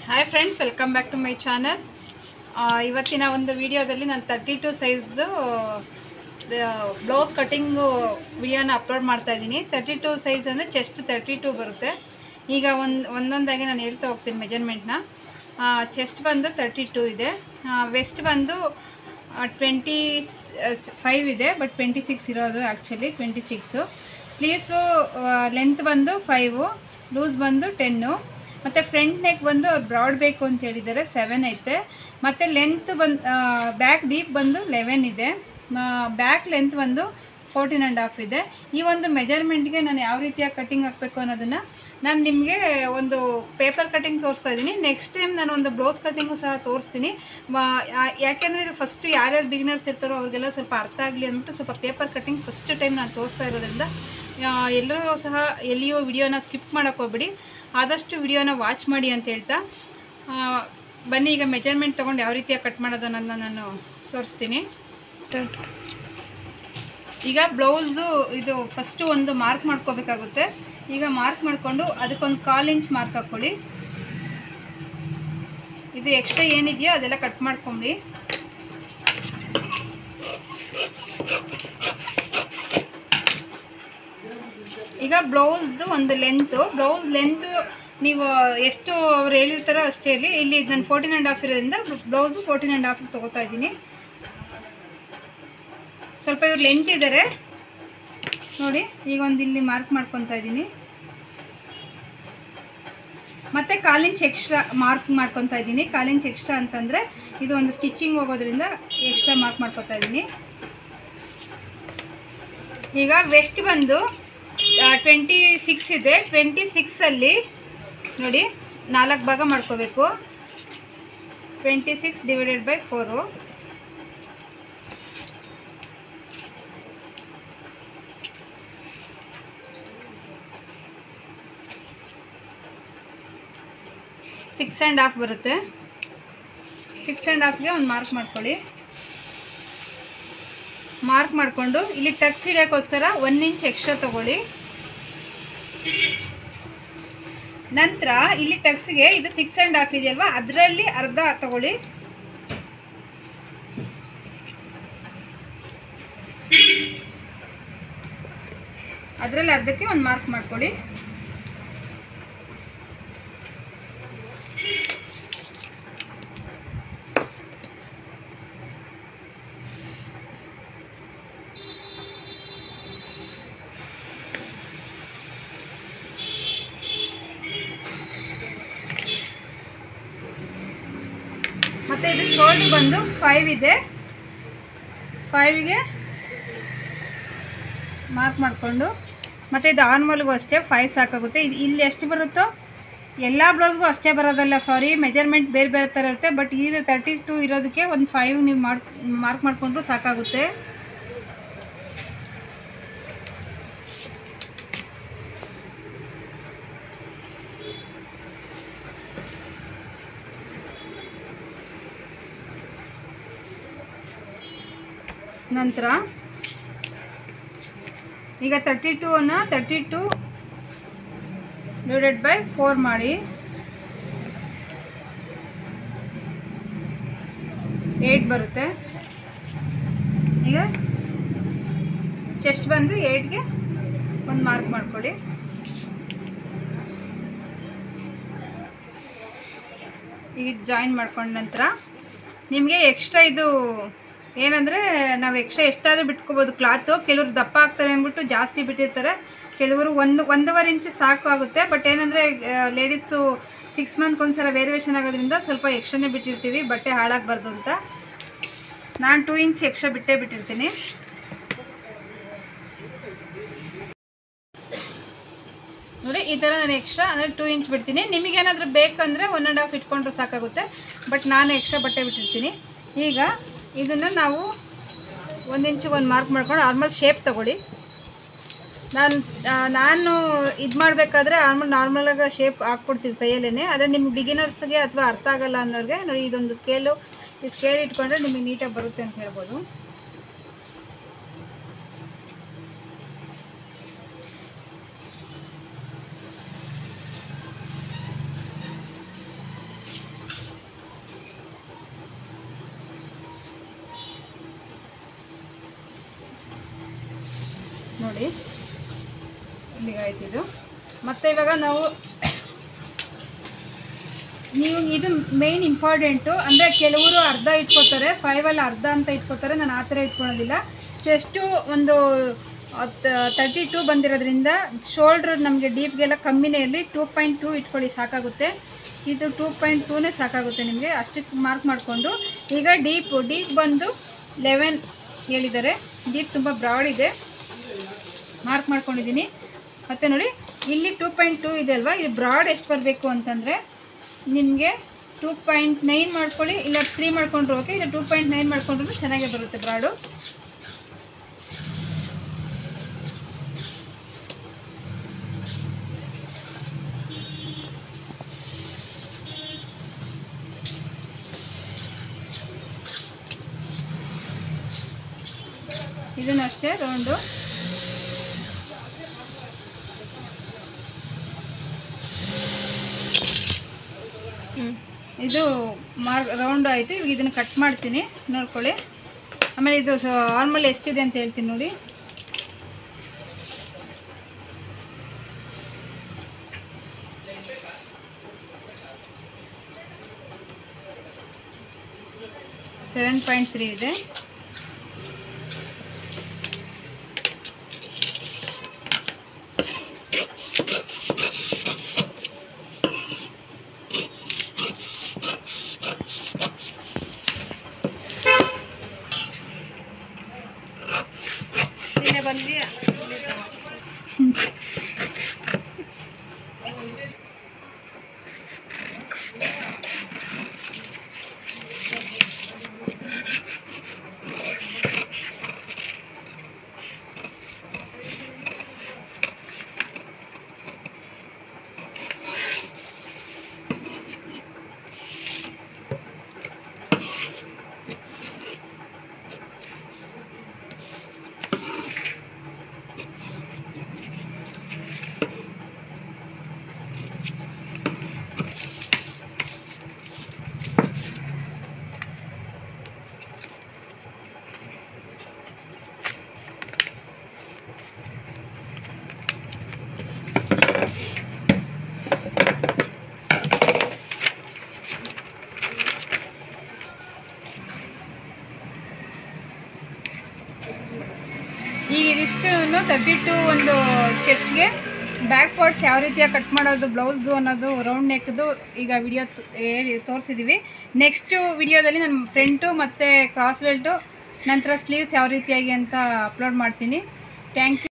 Hi friends, welcome back to my channel. ಇವತ್ತಿನ ಒಂದು ವಿಡಿಯೋದಲ್ಲಿ ನಾನು 32 ಸೈಜ್ದು ಬ್ಲೌಸ್ ಕಟ್ಟಿಂಗು ವಿಡಿಯೋನ ಅಪ್ಲೋಡ್ ಮಾಡ್ತಾ ಇದ್ದೀನಿ. 32 ಸೈಜ್ ಅಂದರೆ ಚೆಸ್ಟ್ 32 ಬರುತ್ತೆ. ಈಗ ಒಂದೊಂದಾಗಿ ನಾನು ಹೇಳ್ತಾ ಹೋಗ್ತೀನಿ ಮೆಜರ್ಮೆಂಟ್ನ. ಚೆಸ್ಟ್ ಬಂದು 32 ಇದೆ, ವೆಸ್ಟ್ ಬಂದು 25 ಇದೆ, ಬಟ್ 26 ಇರೋದು ಆ್ಯಕ್ಚುಲಿ 26. ಸ್ಲೀವ್ಸು ಲೆಂತ್ ಬಂದು 5, ಲೂಸ್ ಬಂದು 10, ಮತ್ತು ಫ್ರಂಟ್ ನೆಕ್ ಬಂದು ಬ್ರಾಡ್ ಬೇಕು ಅಂತ ಹೇಳಿದ್ದಾರೆ 7 ಐತೆ. ಮತ್ತು ಲೆಂತ್ ಬಂದು ಬ್ಯಾಕ್ ಡೀಪ್ ಬಂದು 11 ಇದೆ, ಬ್ಯಾಕ್ ಲೆಂತ್ ಬಂದು 14.5 ಇದೆ. ಈ ಒಂದು ಮೆಜರ್ಮೆಂಟ್ಗೆ ನಾನು ಯಾವ ರೀತಿಯಾಗಿ ಕಟ್ಟಿಂಗ್ ಹಾಕಬೇಕು ಅನ್ನೋದನ್ನು ನಾನು ನಿಮಗೆ ಒಂದು ಪೇಪರ್ ಕಟ್ಟಿಂಗ್ ತೋರಿಸ್ತಾ ಇದ್ದೀನಿ. ನೆಕ್ಸ್ಟ್ ಟೈಮ್ ನಾನು ಒಂದು ಬ್ಲೌಸ್ ಕಟ್ಟಿಂಗು ಸಹ ತೋರಿಸ್ತೀನಿ. ಯಾಕೆಂದರೆ ಇದು ಫಸ್ಟು ಯಾರ್ಯಾರು ಬಿಗಿನರ್ಸ್ ಇರ್ತಾರೋ ಅವ್ರಿಗೆಲ್ಲ ಸ್ವಲ್ಪ ಅರ್ಥ ಆಗಲಿ ಅಂದ್ಬಿಟ್ಟು ಸ್ವಲ್ಪ ಪೇಪರ್ ಕಟ್ಟಿಂಗ್ ಫಸ್ಟ್ ಟೈಮ್ ನಾನು ತೋರಿಸ್ತಾ ಇರೋದ್ರಿಂದ ಎಲ್ಲರೂ ಸಹ ಎಲ್ಲಿಯೋ ವಿಡಿಯೋನ ಸ್ಕಿಪ್ ಮಾಡೋಕ್ಕೆ ಹೋಗ್ಬಿಡಿ, ಆದಷ್ಟು ವಿಡಿಯೋನ ವಾಚ್ ಮಾಡಿ ಅಂತ ಹೇಳ್ತಾ ಬನ್ನಿ ಈಗ ಮೆಜರ್ಮೆಂಟ್ ತೊಗೊಂಡು ಯಾವ ರೀತಿಯಾಗಿ ಕಟ್ ಮಾಡೋದು ಅನ್ನೋದನ್ನ ನಾನು ತೋರಿಸ್ತೀನಿ. ಈಗ ಬ್ಲೌಸು ಇದು ಫಸ್ಟು ಒಂದು ಮಾರ್ಕ್ ಮಾಡ್ಕೋಬೇಕಾಗುತ್ತೆ. ಈಗ ಮಾರ್ಕ್ ಮಾಡಿಕೊಂಡು ಅದಕ್ಕೊಂದು 1/4 ಇಂಚ್ ಮಾರ್ಕ್ ಹಾಕ್ಕೊಳ್ಳಿ. ಇದು ಎಕ್ಸ್ಟ್ರಾ ಏನಿದೆಯೋ ಅದೆಲ್ಲ ಕಟ್ ಮಾಡ್ಕೊಂಬಿಡಿ. ಈಗ ಬ್ಲೌಸ್ದು ಒಂದು ಬ್ಲೌಸ್ ಲೆಂತು ನೀವು ಎಷ್ಟು ಅವ್ರು ಹೇಳಿರ್ತಾರೋ ಅಷ್ಟೇ ಇರಲಿ. ಇಲ್ಲಿ ನಾನು 14.5 ಇರೋದ್ರಿಂದ ಬ್ಲೌಸು 14.5 ತೊಗೋತಾ ಇದ್ದೀನಿ. ಸ್ವಲ್ಪ ಇವ್ರು ಲೆಂತ್ ಇದ್ದಾರೆ ನೋಡಿ. ಈಗ ಒಂದು ಇಲ್ಲಿ ಮಾರ್ಕ್ ಮಾಡ್ಕೊತಾ ಇದ್ದೀನಿ. ಮತ್ತು 1/4 ಇಂಚ್ ಎಕ್ಸ್ಟ್ರಾ ಮಾರ್ಕ್ ಮಾಡ್ಕೊತಾ ಇದ್ದೀನಿ. 1/4 ಇಂಚ್ ಎಕ್ಸ್ಟ್ರಾ ಅಂತಂದರೆ ಇದು ಒಂದು ಸ್ಟಿಚಿಂಗ್ ಹೋಗೋದ್ರಿಂದ ಎಕ್ಸ್ಟ್ರಾ ಮಾರ್ಕ್ ಮಾಡ್ಕೊತಾ ಇದ್ದೀನಿ. ಈಗ ವೆಸ್ಟ್ ಬಂದು 26 ಇದೆ. 26ಅಲ್ಲಿ ನೋಡಿ 4 ಭಾಗ ಮಾಡ್ಕೋಬೇಕು. 26 divided by 4. Six and half ಬರುತ್ತೆ. 6.5ಗೆ ಒಂದು ಮಾರ್ಕ್ ಮಾಡ್ಕೊಳ್ಳಿ. ಮಾರ್ಕ್ ಮಾಡಿಕೊಂಡು ಇಲ್ಲಿ ಟಕ್ಸ್ ಹಿಡಿಯೋಕ್ಕೋಸ್ಕರ 1 ಇಂಚ್ ಎಕ್ಸ್ಟ್ರಾ ತೊಗೊಳ್ಳಿ. ನಂತರ ಇಲ್ಲಿ ಟಕ್ಸ್ಗೆ ಇದು 6.5 ಇದೆಯಲ್ವಾ, ಅದರಲ್ಲಿ ಅರ್ಧ ತಗೊಳ್ಳಿ. ಅದರಲ್ಲಿ ಅರ್ಧಕ್ಕೆ ಒಂದು ಮಾರ್ಕ್ ಮಾಡ್ಕೊಳ್ಳಿ. ಮತ್ತು ಇದು ಶೋಲ್ಡರ್ ಬಂದು 5 ಇದೆ. 5ಗೆ ಮಾರ್ಕ್ ಮಾಡಿಕೊಂಡು ಮತ್ತು ಇದು ಆರ್ಮಲ್ಗೂ ಅಷ್ಟೇ 5 ಸಾಕಾಗುತ್ತೆ. ಇದು ಇಲ್ಲಿ ಎಷ್ಟು ಬರುತ್ತೋ ಎಲ್ಲ ಬ್ಲೌಸ್ಗೂ ಅಷ್ಟೇ ಬರೋದಲ್ಲ, ಸಾರಿ, ಮೆಜರ್ಮೆಂಟ್ ಬೇರೆ ಬೇರೆ ಥರ ಇರುತ್ತೆ. ಬಟ್ ಇದು 32 ಇರೋದಕ್ಕೆ ಒಂದು 5 ನೀವು ಮಾರ್ಕ್ ಮಾಡಿಕೊಂಡ್ರು ಸಾಕಾಗುತ್ತೆ. ನಂತರ ಈಗ 32 ಡಿವೈಡೆಡ್ ಬೈ 4 ಮಾಡಿ 8 ಬರುತ್ತೆ. ಈಗ ಚೆಸ್ಟ್ ಬಂದು 8ಗೆ ಒಂದು ಮಾರ್ಕ್ ಮಾಡ್ಕೊಳ್ಳಿ. ಈಗ ಜಾಯಿನ್ ಮಾಡ್ಕೊಂಡ ನಂತರ ನಿಮಗೆ ಎಕ್ಸ್ಟ್ರಾ ಇದು ಏನಂದರೆ ನಾವು ಎಕ್ಸ್ಟ್ರಾ ಎಷ್ಟಾದರೂ ಬಿಟ್ಕೋಬೋದು ಕ್ಲಾತು. ಕೆಲವರು ದಪ್ಪ ಆಗ್ತಾರೆ ಅಂದ್ಬಿಟ್ಟು ಜಾಸ್ತಿ ಬಿಟ್ಟಿರ್ತಾರೆ, ಕೆಲವರು 1.5 ಇಂಚ್ ಸಾಕು ಆಗುತ್ತೆ. ಬಟ್ ಏನಂದರೆ ಲೇಡೀಸು 6 ಮಂತ್ಗೆ ಒಂದ್ಸಲ ವೇರಿಯೇಷನ್ ಆಗೋದ್ರಿಂದ ಸ್ವಲ್ಪ ಎಕ್ಸ್ಟ್ರಾನೇ ಬಿಟ್ಟಿರ್ತೀವಿ, ಬಟ್ಟೆ ಹಾಳಾಗಬಾರ್ದು ಅಂತ. ನಾನು 2 ಇಂಚ್ ಎಕ್ಸ್ಟ್ರಾ ಬಿಟ್ಟಿರ್ತೀನಿ. ನೋಡಿ ಈ ಥರ ನಾನು ಎಕ್ಸ್ಟ್ರಾ ಅಂದರೆ 2 ಇಂಚ್ ಬಿಡ್ತೀನಿ. ನಿಮಗೇನಾದರೂ ಬೇಕಂದರೆ 1.5 ಇಟ್ಕೊಂಡ್ರು ಸಾಕಾಗುತ್ತೆ, ಬಟ್ ನಾನು ಎಕ್ಸ್ಟ್ರಾ ಬಟ್ಟೆ ಬಿಟ್ಟಿರ್ತೀನಿ. ಈಗ ಇದನ್ನು ನಾವು 1 ಇಂಚಿಗೆ ಒಂದು ಮಾರ್ಕ್ ಮಾಡ್ಕೊಂಡು ನಾರ್ಮಲ್ ಶೇಪ್ ತೊಗೊಳ್ಳಿ. ನಾನು ಇದು ಮಾಡಬೇಕಾದ್ರೆ ನಾರ್ಮಲಾಗಿ ಶೇಪ್ ಹಾಕ್ಕೊಡ್ತೀವಿ ಕೈಯಲ್ಲೇ. ಆದರೆ ನಿಮ್ಮ ಬಿಗಿನರ್ಸ್ಗೆ ಅಥವಾ ಅರ್ಥ ಆಗಲ್ಲ ಅನ್ನೋರಿಗೆ ನೋಡಿ ಇದೊಂದು ಸ್ಕೇಲು, ಈ ಸ್ಕೇಲ್ ಇಟ್ಕೊಂಡ್ರೆ ನಿಮಗೆ ನೀಟಾಗಿ ಬರುತ್ತೆ ಅಂತ ಹೇಳ್ಬೋದು. ನೋಡಿ ಇಲ್ಲಿಗೆ ಆಯ್ತು ಇದು. ಮತ್ತು ಇವಾಗ ನೀವು ಇದು ಮೇಯ್ನ್ ಇಂಪಾರ್ಟೆಂಟು, ಅಂದರೆ ಕೆಲವರು ಅರ್ಧ ಇಟ್ಕೋತಾರೆ, 5 ಅರ್ಧ ಅಂತ ಇಟ್ಕೋತಾರೆ. ನಾನು ಆ ಥರ ಇಟ್ಕೊಳೋದಿಲ್ಲ. ಚೆಸ್ಟು ಒಂದು 32 ಬಂದಿರೋದ್ರಿಂದ ಶೋಲ್ಡ್ರ್ ನಮಗೆ ಡೀಪ್ಗೆಲ್ಲ ಕಮ್ಮಿನೇ ಇರಲಿ, 2.2 ಇಟ್ಕೊಳ್ಳಿ ಸಾಕಾಗುತ್ತೆ. ಇದು 2.2ನೇ ಸಾಕಾಗುತ್ತೆ ನಿಮಗೆ, ಅಷ್ಟಕ್ಕೆ ಮಾರ್ಕ್ ಮಾಡಿಕೊಂಡು. ಈಗ ಡೀಪ್ ಬಂದು 11 ಹೇಳಿದ್ದಾರೆ. ಡೀಪ್ ತುಂಬ ಬ್ರಾಡ್ ಇದೆ, ಮಾರ್ಕ್ ಮಾಡ್ಕೊಂಡಿದ್ದೀನಿ. ಮತ್ತು ನೋಡಿ ಇಲ್ಲಿ 2.2 ಇದೆ ಅಲ್ವಾ, ಇದು ಬ್ರಾಡ್ ಎಷ್ಟು ಬರಬೇಕು ಅಂತಂದರೆ ನಿಮಗೆ 2.9 ಮಾಡ್ಕೊಳ್ಳಿ, ಇಲ್ಲ 3 ಮಾಡ್ಕೊಂಡ್ರು ಓಕೆ, ಇಲ್ಲ 2.9 ಮಾಡ್ಕೊಂಡ್ರು ಚೆನ್ನಾಗೇ ಬರುತ್ತೆ ಬ್ರಾಡು. ಇದನ್ನು ಅಷ್ಟೇ ರೌಂಡು. ಇದು ರೌಂಡ್ ಆಯಿತು. ಇವಾಗ ಇದನ್ನು ಕಟ್ ಮಾಡ್ತೀನಿ, ನೋಡ್ಕೊಳ್ಳಿ. ಆಮೇಲೆ ಇದು ನಾರ್ಮಲ್ ಎಷ್ಟಿದೆ ಅಂತ ಹೇಳ್ತೀನಿ ನೋಡಿ. $7.3 ಇದೆ. ಬಂದ್ವಿ ಈಗ ಇದಿಷ್ಟು 32 ಒಂದು ಚೆಸ್ಟ್ಗೆ ಬ್ಯಾಕ್ ಪಾರ್ಟ್ಸ್ ಯಾವ ರೀತಿಯಾಗಿ ಕಟ್ ಮಾಡೋದು ಬ್ಲೌಸ್ದು ಅನ್ನೋದು ರೌಂಡ್ ನೆಕ್ದು ಈಗ ವಿಡಿಯೋ ತೋರಿಸಿದ್ದೀವಿ. ನೆಕ್ಸ್ಟು ವಿಡಿಯೋದಲ್ಲಿ ನಾನು ಫ್ರಂಟು ಮತ್ತು ಕ್ರಾಸ್ ಬೆಲ್ಟು ನಂತರ ಸ್ಲೀವ್ಸ್ ಯಾವ ರೀತಿಯಾಗಿ ಅಂತ ಅಪ್ಲೋಡ್ ಮಾಡ್ತೀನಿ. Thank you.